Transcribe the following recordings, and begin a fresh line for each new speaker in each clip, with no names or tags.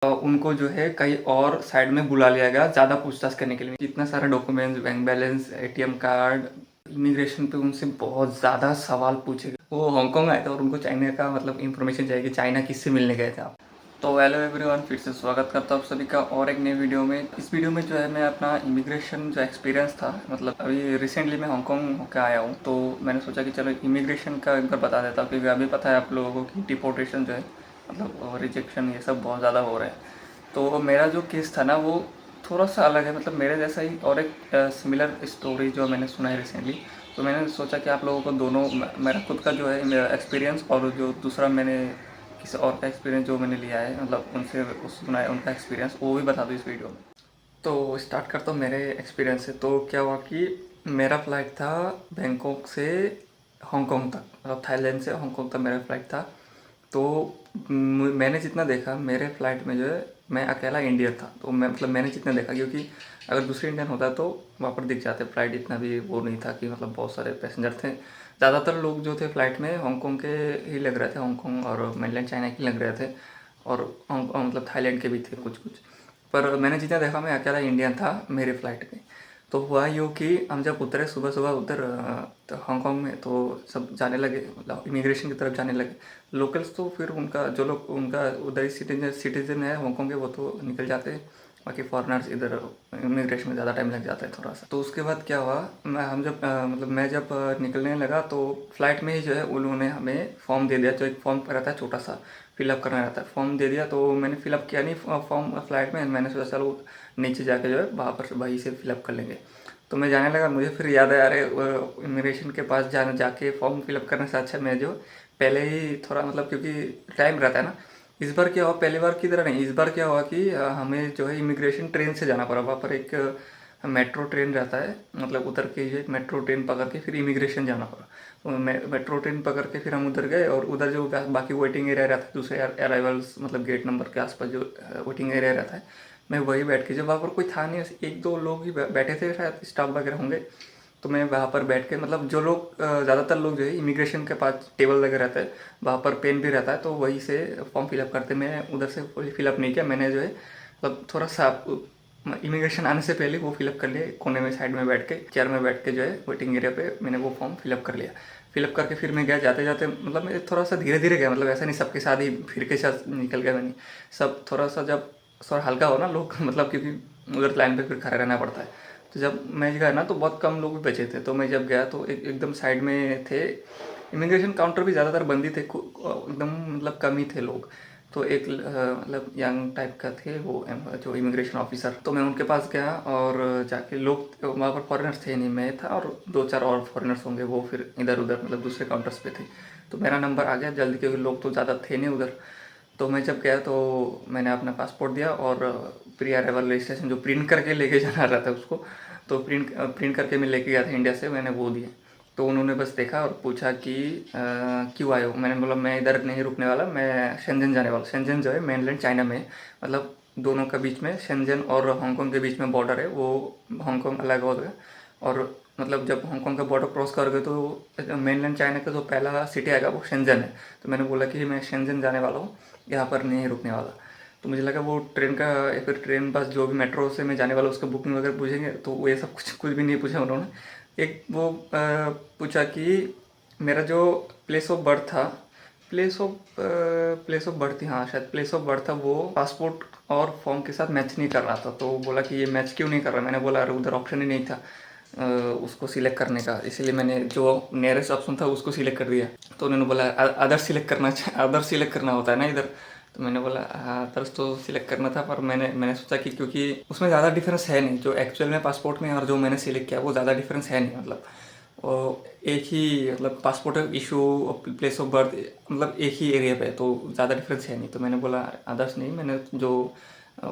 उनको जो है कहीं और साइड में बुला लिया गया ज़्यादा पूछताछ करने के लिए। इतना सारा documents, bank balance, ATM card, immigration पे उनसे बहुत ज़्यादा सवाल पूछे गए। वो हांगकांग आए थे और उनको चाइना का मतलब इन्फॉर्मेशन चाहिए कि चाइना किससे मिलने गए थे आप। तो हेलो एवरीवन, फिर से स्वागत करता हूँ आप सभी का और एक नई वीडियो में। इस वीडियो में जो है मैं अपना इमिग्रेशन जो एक्सपीरियंस था, मतलब अभी रिसेंटली मैं हांगकांग होकर आया हूँ, तो मैंने सोचा कि चलो इमिग्रेशन का एक बार बता देता हूँ, क्योंकि अभी पता है आप लोगों को कि डिपोर्टेशन जो है मतलब रिजेक्शन ये सब बहुत ज़्यादा हो रहा है। तो मेरा जो केस था ना वो थोड़ा सा अलग है, मतलब मेरे जैसा ही और एक सिमिलर स्टोरी जो मैंने सुना है रिसेंटली। तो मैंने सोचा कि आप लोगों को दोनों मेरा खुद का जो है मेरा एक्सपीरियंस और जो दूसरा मैंने किसी और का एक्सपीरियंस जो मैंने लिया है, मतलब उनसे सुना है उनका एक्सपीरियंस, वो भी बता दूँ इस वीडियो में। तो स्टार्ट करता हूँ मेरे एक्सपीरियंस से। तो क्या हुआ कि मेरा फ़्लाइट था बैंकॉक से हांगकांग तक, मतलब थाईलैंड से हांगकांग तक मेरा फ़्लाइट था। तो मैंने जितना देखा मेरे फ़्लाइट में जो है मैं अकेला इंडियन था। तो मैं मतलब मैंने जितना देखा, क्योंकि अगर दूसरे इंडियन होता तो वहाँ पर दिख जाते। फ़्लाइट इतना भी वो नहीं था कि मतलब बहुत सारे पैसेंजर थे। ज़्यादातर लोग जो थे फ़्लाइट में हांगकांग के ही लग रहे थे, हांगकांग और मेनलैंड चाइना के लग रहे थे, और मतलब थाईलैंड के भी थे कुछ कुछ। पर मैंने जितना देखा मैं अकेला इंडियन था मेरे फ़्लाइट में। तो हुआ यूँ कि हम जब उतरे सुबह सुबह उधर तो हांगकांग में, तो सब जाने लगे, मतलब इमिग्रेशन की तरफ जाने लगे। लोकल्स तो फिर उनका जो लोग उनका उधर ही सिटीजन है हांगकांग के, वो तो निकल जाते हैं। बाकी फॉरेनर्स इधर इमिग्रेशन में ज़्यादा टाइम लग जाता है थोड़ा सा। तो उसके बाद क्या हुआ, हम जब मतलब मैं जब निकलने लगा तो फ्लाइट में ही जो है उन्होंने हमें फॉर्म दे दिया। जो एक फॉर्म रहता है छोटा सा, फिलअप करना रहता है, फॉर्म दे दिया। तो मैंने फिलअप किया नहीं फॉर्म फ्लाइट में। मैंने सोचा चलो नीचे जाके जो है वहाँ पर वहीं से फिलअप कर लेंगे। तो मैं जाने लगा, मुझे फिर याद आया अरे इमिग्रेशन के पास जाके फॉर्म फिलअप करने से अच्छा मैं जो पहले ही थोड़ा मतलब, क्योंकि टाइम रहता है ना। इस बार क्या हुआ, पहली बार की तरह नहीं, इस बार क्या हुआ कि हमें जो है इमिग्रेशन ट्रेन से जाना पड़ा। वहाँ पर एक मेट्रो ट्रेन रहता है, मतलब उतर के जो एक मेट्रो ट्रेन पकड़ के फिर इमिग्रेशन जाना पड़ा। तो मेट्रो ट्रेन पकड़ के फिर हम उधर गए, और उधर जो बाकी वेटिंग एरिया रहता है दूसरे अराइवल्स, मतलब गेट नंबर के आसपास जो वेटिंग एरिया रहता है, मैं वही बैठ के, जब वहाँ पर कोई था नहीं, एक दो लोग ही बैठे थे, शायद स्टाफ वगैरह होंगे। तो मैं वहाँ पर बैठ के, मतलब जो लोग ज़्यादातर लोग जो है इमिग्रेशन के पास टेबल लगे रहता है, वहाँ पर पेन भी रहता है, तो वहीं से फॉर्म फिलअप करते। मैं उधर से फिलअप नहीं किया, मैंने जो है मतलब थोड़ा सा इमिग्रेशन आने से पहले वो फिलअप कर लिया, कोने में साइड में बैठ के, चेयर में बैठ के जो है वेटिंग एरिया पे मैंने वो फॉर्म फिलअप कर लिया। फिलअप करके फिर मैं गया, जाते जाते मतलब मैं थोड़ा सा धीरे धीरे गया, मतलब ऐसा नहीं सबके साथ ही फिर के साथ निकल गया मैंने। सब थोड़ा सा जब थोड़ा हल्का हो ना लोग मतलब, क्योंकि उधर लाइन पे फिर खड़ा रहना पड़ता है। तो जब मैं गया ना तो बहुत कम लोग भी बचे थे। तो मैं जब गया तो एकदम साइड में थे इमिग्रेशन काउंटर, भी ज़्यादातर बंद ही थे, एकदम मतलब कम ही थे लोग। तो एक मतलब यंग टाइप का थे वो जो इमिग्रेशन ऑफिसर। तो मैं उनके पास गया और जाके, लोग वहाँ पर फॉरेनर्स थे नहीं, मैं था और दो चार और फॉरेनर्स होंगे, वो फिर इधर उधर मतलब दूसरे काउंटर्स पे थे। तो मेरा नंबर आ गया जल्दी, क्योंकि लोग तो ज़्यादा थे नहीं उधर। तो मैं जब गया तो मैंने अपना पासपोर्ट दिया, और प्री अराइवल रजिस्ट्रेशन जो प्रिंट करके लेके जाना रहता है उसको, तो प्रिंट करके मैं लेके गया था इंडिया से, मैंने वो दिए। तो उन्होंने बस देखा और पूछा कि क्यों आए हो। मैंने बोला मैं इधर नहीं रुकने वाला, मैं शेंजन जाने वाला। शेंजन जो है मेनलैंड चाइना में, मतलब दोनों के बीच में, शेंजन और हांगकांग के बीच में बॉर्डर है, वो हांगकांग अलग हो गया। और मतलब जब हांगकांग का बॉर्डर क्रॉस कर गए तो मेनलैंड चाइना का जो पहला सिटी आएगा वो शेंजन है। तो मैंने बोला कि मैं शेंजन जाने वाला हूँ, यहाँ पर नहीं रुकने वाला। तो मुझे लगा वो ट्रेन का या फिर ट्रेन बस जो भी मेट्रो से मैं जाने वाला उसका बुकिंग वगैरह पूछेंगे, तो वो ये सब कुछ कुछ भी नहीं पूछा उन्होंने। एक वो पूछा कि मेरा जो प्लेस ऑफ बर्थ था, प्लेस ऑफ बर्थ थी, हाँ शायद प्लेस ऑफ बर्थ था, वो पासपोर्ट और फॉर्म के साथ मैच नहीं कर रहा था। तो बोला कि ये मैच क्यों नहीं कर रहा। मैंने बोला अरे उधर ऑप्शन ही नहीं था उसको सिलेक्ट करने का, इसीलिए मैंने जो नियरेस्ट ऑप्शन था उसको सिलेक्ट कर दिया। तो उन्होंने बोला अदर सिलेक्ट करना होता है ना इधर। तो मैंने बोला हाँ अदर्स तो सिलेक्ट करना था, पर मैंने सोचा कि क्योंकि उसमें ज़्यादा डिफरेंस है नहीं, जो एक्चुअल में पासपोर्ट में और जो मैंने सिलेक्ट किया वो ज़्यादा डिफरेंस है नहीं, मतलब और एक ही मतलब passport issue, place of birth मतलब एक ही एरिया पे है, तो ज़्यादा डिफरेंस है नहीं। तो मैंने बोला अदर्स नहीं, मैंने जो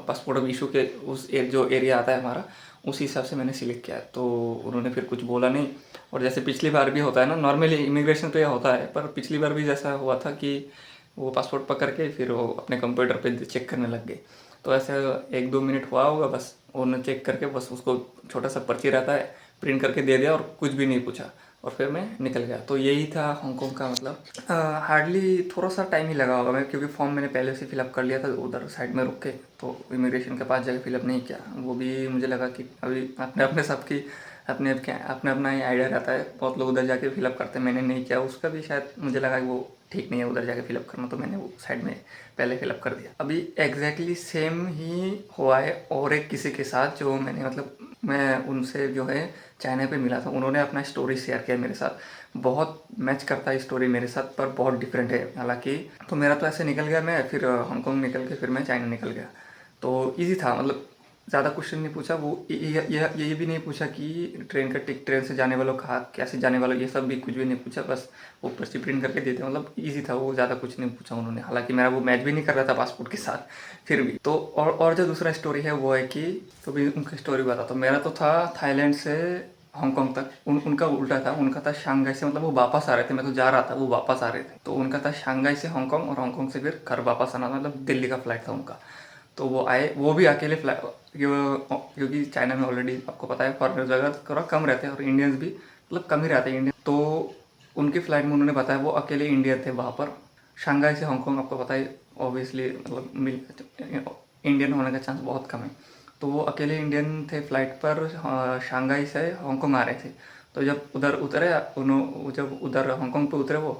पासपोर्ट ऑफ इशू के जो एरिया आता है हमारा, उसी हिसाब से मैंने सिलेक्ट किया। तो उन्होंने फिर कुछ बोला नहीं। और जैसे पिछली बार भी होता है ना, नॉर्मली इमिग्रेशन पे होता है, पर पिछली बार भी जैसा हुआ था कि वो पासपोर्ट पकड़ के फिर वो अपने कंप्यूटर पे चेक करने लग गए। तो ऐसे एक दो मिनट हुआ होगा बस, उन्होंने चेक करके बस उसको छोटा सा पर्ची रहता है प्रिंट करके दे दिया और कुछ भी नहीं पूछा। और फिर मैं निकल गया। तो यही था हांगकांग का मतलब। हार्डली थोड़ा सा टाइम ही लगा होगा मैं, क्योंकि फॉर्म मैंने पहले से फिलअप कर लिया था उधर साइड में रुक के, तो इमिग्रेशन के पास जाके फिलअप नहीं किया। वो भी मुझे लगा कि अभी अपने अपने सबकी अपने अपने अपना ही आइडिया रहता है, बहुत लोग उधर जाके फिलअप करते हैं, मैंने नहीं किया उसका भी, शायद मुझे लगा कि वो ठीक नहीं है उधर जाके फिलअप करना, तो मैंने वो साइड में पहले फिलअप कर दिया। अभी एग्जैक्टली सेम ही हुआ है और एक किसी के साथ, जो मैंने मतलब मैं उनसे जो है चाइना पे मिला था, उन्होंने अपना स्टोरी शेयर किया मेरे साथ। बहुत मैच करता है स्टोरी मेरे साथ, पर बहुत डिफरेंट है हालांकि। तो मेरा तो ऐसे निकल गया, मैं फिर हांगकांग निकल के फिर मैं चाइना निकल गया। तो इजी था, मतलब ज़्यादा क्वेश्चन नहीं पूछा वो, ये भी नहीं पूछा कि ट्रेन का टिकट, ट्रेन से जाने वालों कहाँ कैसे जाने वालों, ये सब भी कुछ भी नहीं पूछा, बस वो पर्ची प्रिंट करके देते, मतलब इजी था वो, ज़्यादा कुछ नहीं पूछा उन्होंने। हालांकि मेरा वो मैच भी नहीं कर रहा था पासपोर्ट के साथ, फिर भी तो। और जो दूसरा स्टोरी है वो है कि, तो भी उनकी स्टोरी बताता हूँ। मेरा तो था थाईलैंड से हांगकांग तक, उनका उल्टा था, उनका था शंघाई से, मतलब वो वापस आ रहे थे, मैं तो जा रहा था, वो वापस आ रहे थे। तो उनका था शंघाई से हांगकांग, और हांगकांग से फिर घर वापस आना था, मतलब दिल्ली का फ्लाइट था उनका। तो वो आए, वो भी अकेले फ्लाइट, क्योंकि चाइना में ऑलरेडी आपको पता है फॉरेनर्स वगैरह थोड़ा कम रहते हैं, और इंडियंस भी मतलब कम ही रहते हैं इंडियन। तो उनकी फ़्लाइट में उन्होंने बताया वो अकेले इंडियन थे वहाँ पर। शंघाई से हांगकांग आपको पता है ऑब्वियसली, मतलब इंडियन होने का चांस बहुत कम है। तो वो अकेले इंडियन थे फ्लाइट पर, शंघाई से हांगकांग आ रहे थे। तो जब उधर उतरे, जब उधर हांगकांग पे उतरे वो,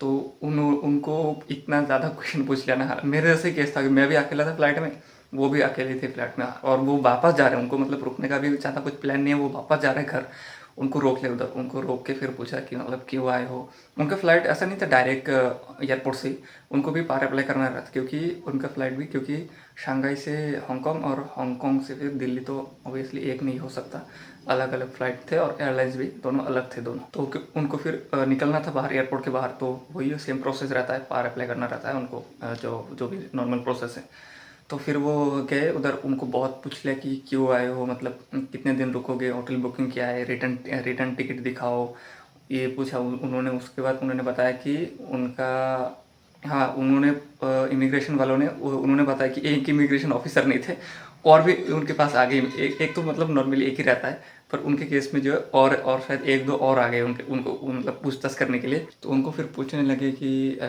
तो उनको इतना ज़्यादा क्वेश्चन पूछ लिया ना। मेरे जैसे केस था कि मैं भी अकेला था फ्लाइट में, वो भी अकेले थे फ्लाइट में, और वो वापस जा रहे हैं, उनको मतलब रुकने का भी ज़्यादा कुछ प्लान नहीं है, वो वापस जा रहे हैं घर। उनको रोक लिया उधर, उनको रोक के फिर पूछा कि मतलब क्यों आए हो। उनका फ़्लाइट ऐसा नहीं था डायरेक्ट एयरपोर्ट से, उनको भी पार अप्लाई करना रहता, क्योंकि उनका फ़्लाइट भी, क्योंकि शंघाई से हांगकांग और हांगकांग से फिर दिल्ली तो ऑब्वियसली एक नहीं हो सकता, अलग अलग फ़्लाइट थे, और एयरलाइंस भी दोनों अलग थे दोनों। तो उनको फिर निकलना था बाहर एयरपोर्ट के बाहर, तो वही सेम प्रोसेस रहता है, पार अप्लाई करना रहता है उनको, जो जो भी नॉर्मल प्रोसेस है। तो फिर वो गए उधर, उनको बहुत पूछ लिया कि क्यों आए हो, मतलब कितने दिन रुकोगे, होटल बुकिंग क्या है, रिटर्न रिटर्न टिकट दिखाओ, ये पूछा उन्होंने। उसके बाद उन्होंने बताया कि उनका, हाँ उन्होंने इमिग्रेशन वालों ने उन्होंने बताया कि एक इमिग्रेशन ऑफिसर नहीं थे, और भी उनके पास आ गए, एक तो मतलब नॉर्मली एक ही रहता है, पर उनके केस में जो है और शायद एक दो और आ गए उनके, उनको मतलब पूछताछ करने के लिए। तो उनको फिर पूछने लगे कि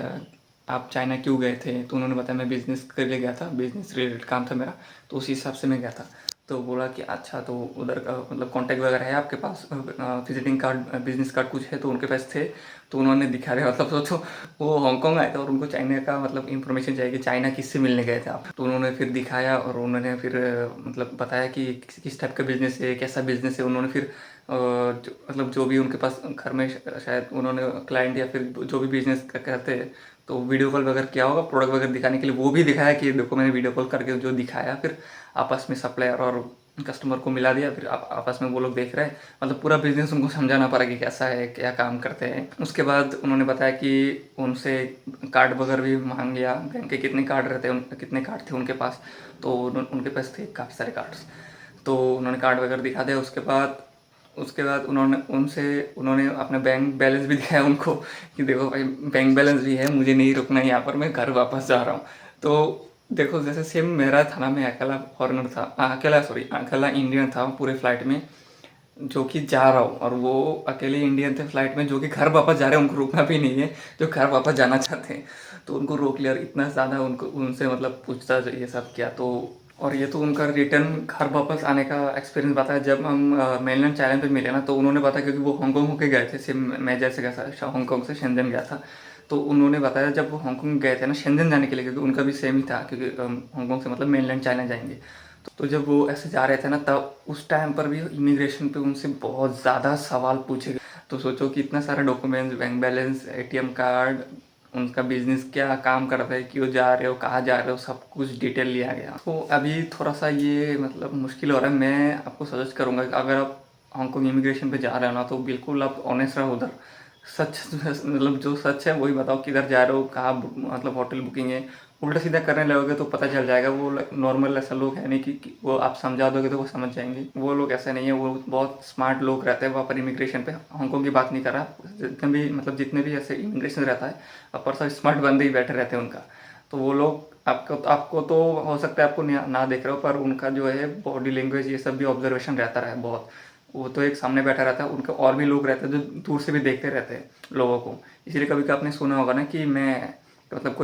आप चाइना क्यों गए थे। तो उन्होंने बताया मैं बिज़नेस के लिए गया था, बिज़नेस रिलेटेड काम था मेरा, तो उसी हिसाब से मैं गया था। तो बोला कि अच्छा, तो उधर का मतलब कॉन्टैक्ट वगैरह है आपके पास, विजिटिंग कार्ड, बिजनेस कार्ड कुछ है, तो उनके पास थे। तो उन्होंने दिखा दिया, मतलब सोचो वो हांगकांग आए थे और उनको चाइना का मतलब इन्फॉर्मेशन चाहिए कि चाइना किससे मिलने गए थे आप। तो उन्होंने फिर दिखाया, और उन्होंने फिर मतलब बताया कि किस टाइप का बिज़नेस है, कैसा बिज़नेस है। उन्होंने फिर मतलब जो भी उनके पास घर में शायद उन्होंने क्लाइंट या फिर जो भी बिज़नेस करते हैं, तो वीडियो कॉल वगैरह किया होगा प्रोडक्ट वगैरह दिखाने के लिए, वो भी दिखाया कि देखो मैंने वीडियो कॉल करके जो दिखाया। फिर आपस में सप्लायर और कस्टमर को मिला दिया, फिर आपस में वो लोग देख रहे हैं, मतलब पूरा बिजनेस उनको समझाना पड़ा कि कैसा है, क्या काम करते हैं। उसके बाद उन्होंने बताया कि उनसे कार्ड वगैरह भी मांग लिया, बैंक के कितने कार्ड रहते हैं, कितने कार्ड थे उनके पास। तो उनके पास थे काफ़ी सारे कार्ड्स, तो उन्होंने कार्ड वगैरह दिखा दिया। उसके बाद उन्होंने अपना बैंक बैलेंस भी दिखाया उनको कि देखो भाई बैंक बैलेंस भी है, मुझे नहीं रुकना है यहाँ पर, मैं घर वापस जा रहा हूँ। तो देखो जैसे सेम मेरा था ना, मैं अकेला फॉरेनर था, अकेला इंडियन था पूरे फ्लाइट में, जो कि जा रहा हूँ, और वो अकेले इंडियन थे फ्लाइट में जो कि घर वापस जा रहे हैं, उनको रुकना भी नहीं है, जो घर वापस जाना चाहते हैं। तो उनको रोक लिया, और इतना ज़्यादा उनको उनसे मतलब पूछताछ ये सब किया। तो और ये तो उनका रिटर्न घर वापस आने का एक्सपीरियंस बताया। जब हम मेनलैंड चाइना पे मिले ना, तो उन्होंने बताया, क्योंकि वो हांगकांग होके गए थे, सेम मैं जैसे गया था हांगकांग से शेंजन गया था। तो उन्होंने बताया जब वो हांगकांग गए थे ना शेंजन जाने के लिए, क्योंकि उनका भी सेम ही था, क्योंकि हांगकांग से मतलब मेनलैंड चाइना जाएंगे। तो जब वो ऐसे जा रहे थे ना, तब उस टाइम पर भी इमिग्रेशन पे उनसे बहुत ज़्यादा सवाल पूछे गए। तो सोचो कि इतना सारा documents, bank balance, ATM card, उनका बिजनेस क्या काम करता है, क्यों जा रहे हो, कहाँ जा रहे हो, सब कुछ डिटेल लिया गया। तो अभी थोड़ा सा ये मतलब मुश्किल हो रहा है। मैं आपको सजेस्ट करूँगा कि अगर आप हांगकांग इमिग्रेशन पे जा रहे हो ना, तो बिल्कुल आप ऑनेस्ट रहो उधर। सच मतलब जो सच है वही बताओ, किधर जा रहे हो, कहाँ मतलब होटल बुकिंग है। उल्टा सीधा करने लगोगे तो पता चल जाएगा। वो नॉर्मल ऐसा लोग है नहीं कि वो आप समझा दोगे तो वो समझ जाएंगे। वो लोग ऐसे नहीं है, वो बहुत स्मार्ट लोग रहते हैं वहाँ पर इमिग्रेशन पे। हांगकांग की बात नहीं कर रहा, जितने भी ऐसे इमिग्रेशन रहता है, वहाँ पर सब स्मार्ट बंदे ही बैठे रहते हैं उनका। तो वो लोग आपको तो हो सकता है आपको ना देख रहे हो, पर उनका जो है बॉडी लैंग्वेज ये सब भी ऑब्जर्वेशन रहता है बहुत। वो तो एक सामने बैठा रहता है, उनके और भी लोग रहते हैं जो दूर से भी देखते रहते हैं लोगों को। इसलिए कभी कभी आपने सुना होगा ना कि मैं मतलब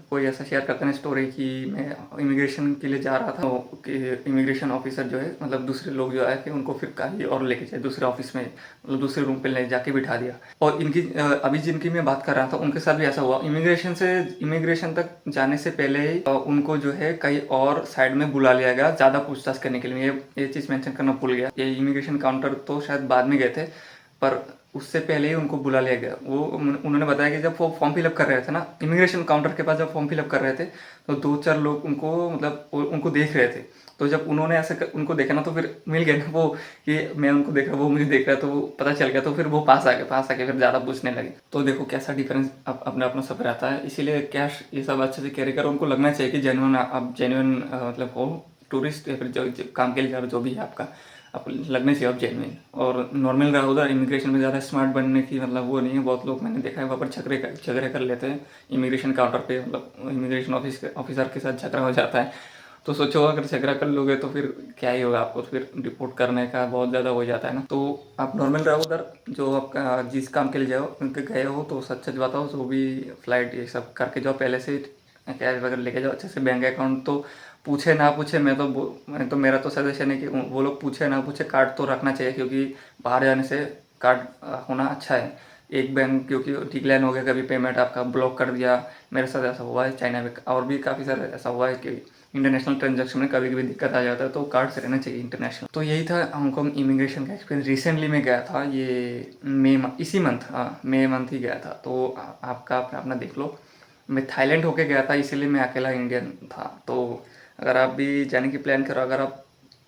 कोई ऐसा शेयर करता है ना स्टोरी कि मैं इमिग्रेशन के लिए जा रहा था, तो कि इमिग्रेशन ऑफिसर जो है मतलब दूसरे लोग जो आए कि उनको फिर कहीं और लेके जाए दूसरे ऑफिस में, मतलब दूसरे रूम पे ले जाके बिठा दिया। और इनकी अभी जिनकी मैं बात कर रहा था उनके साथ भी ऐसा हुआ। इमिग्रेशन तक जाने से पहले ही उनको जो है कहीं और साइड में बुला लिया गया ज़्यादा पूछताछ करने के लिए। ये चीज़ मेंशन करना भूल गया। ये इमिग्रेशन काउंटर तो शायद बाद में गए थे, पर उससे पहले ही उनको बुला लिया गया। वो उन्होंने बताया कि जब वो फॉर्म फिलअप कर रहे थे ना, इमिग्रेशन काउंटर के पास जब फॉर्म फिलअप कर रहे थे, तो दो चार लोग उनको मतलब उनको देख रहे थे। तो जब उन्होंने उनको देखा ना, तो फिर मिल गया ना वो कि मैं उनको देख रहा हूँ, वो मुझे देख रहा है, तो वो पता चल गया। तो फिर वो पास आके फिर ज़्यादा पूछने लगे। तो देखो कैसा डिफरेंस अपने अपना सब रहता है। इसीलिए कैश ये सब अच्छे से कैरी करो। उनको लगना चाहिए कि जेन्युइन आप जेन्युइन मतलब हो टूरिस्ट, या फिर जो काम के लिए जा रहे हो, जो भी है आपका, आप लगने चाहिए आप जेन्युइन। और नॉर्मल रहा उधर इमिग्रेशन में ज़्यादा स्मार्ट बनने की मतलब वो नहीं है। बहुत लोग मैंने देखा है वहाँ पर झगड़े कर लेते हैं इमिग्रेशन काउंटर पे, मतलब इमिग्रेशन ऑफिसर के साथ झगड़ा हो जाता है। तो सोचो अगर झगड़ा कर लोगे तो फिर क्या ही होगा, आपको तो फिर रिपोर्ट करने का बहुत ज़्यादा हो जाता है ना। तो आप नॉर्मल रहो उधर, जो आपका जिस काम के लिए जाओ उनके गए हो तो सच सच बताओ। जो भी फ्लाइट ये सब करके जाओ पहले से, कैश वगैरह लेके जाओ अच्छे से। बैंक अकाउंट तो पूछे ना पूछे, मैं तो मेरा तो सजेशन है कि वो लोग पूछे ना पूछे कार्ड तो रखना चाहिए, क्योंकि बाहर जाने से कार्ड होना अच्छा है। एक बैंक क्योंकि डिक्लाइन हो गया, कभी पेमेंट आपका ब्लॉक कर दिया, मेरे साथ ऐसा हुआ है चाइना में, और भी काफ़ी सारा ऐसा हुआ है कि इंटरनेशनल ट्रांजेक्शन में कभी कभी दिक्कत आ जाता है। तो कार्ड से रहना चाहिए इंटरनेशनल। तो यही था हांगकॉन्ग इमिग्रेशन का एक्सपीरियंस। रिसेंटली मैं गया था, ये इसी मंथ, हाँ मई मंथ ही गया था। तो आपका अपना देख लो। मैं थाईलैंड होके गया था, इसीलिए मैं अकेला इंडियन था। तो अगर आप भी जाने की प्लान करो, अगर आप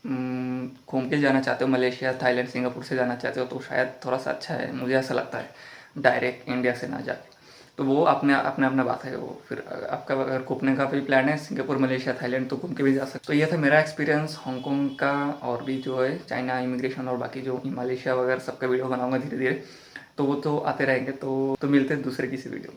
घूम के जाना चाहते हो मलेशिया, थाईलैंड, सिंगापुर से जाना चाहते हो, तो शायद थोड़ा सा अच्छा है, मुझे ऐसा लगता है, डायरेक्ट इंडिया से ना जाके। तो वो अपने अपने अपना बात है। वो फिर आपका अगर घूमने का भी प्लान है सिंगापुर, मलेशिया, थाईलैंड, तो घूम के भी जा सकते। तो ये था मेरा एक्सपीरियंस हांगकॉन्ग का, और भी जो है चाइना इमिग्रेशन और बाकी जो मलेशिया वगैरह सबका वीडियो बनाऊंगा धीरे धीरे। तो वो तो आते रहेंगे। तो मिलते हैं दूसरे किसी वीडियो में।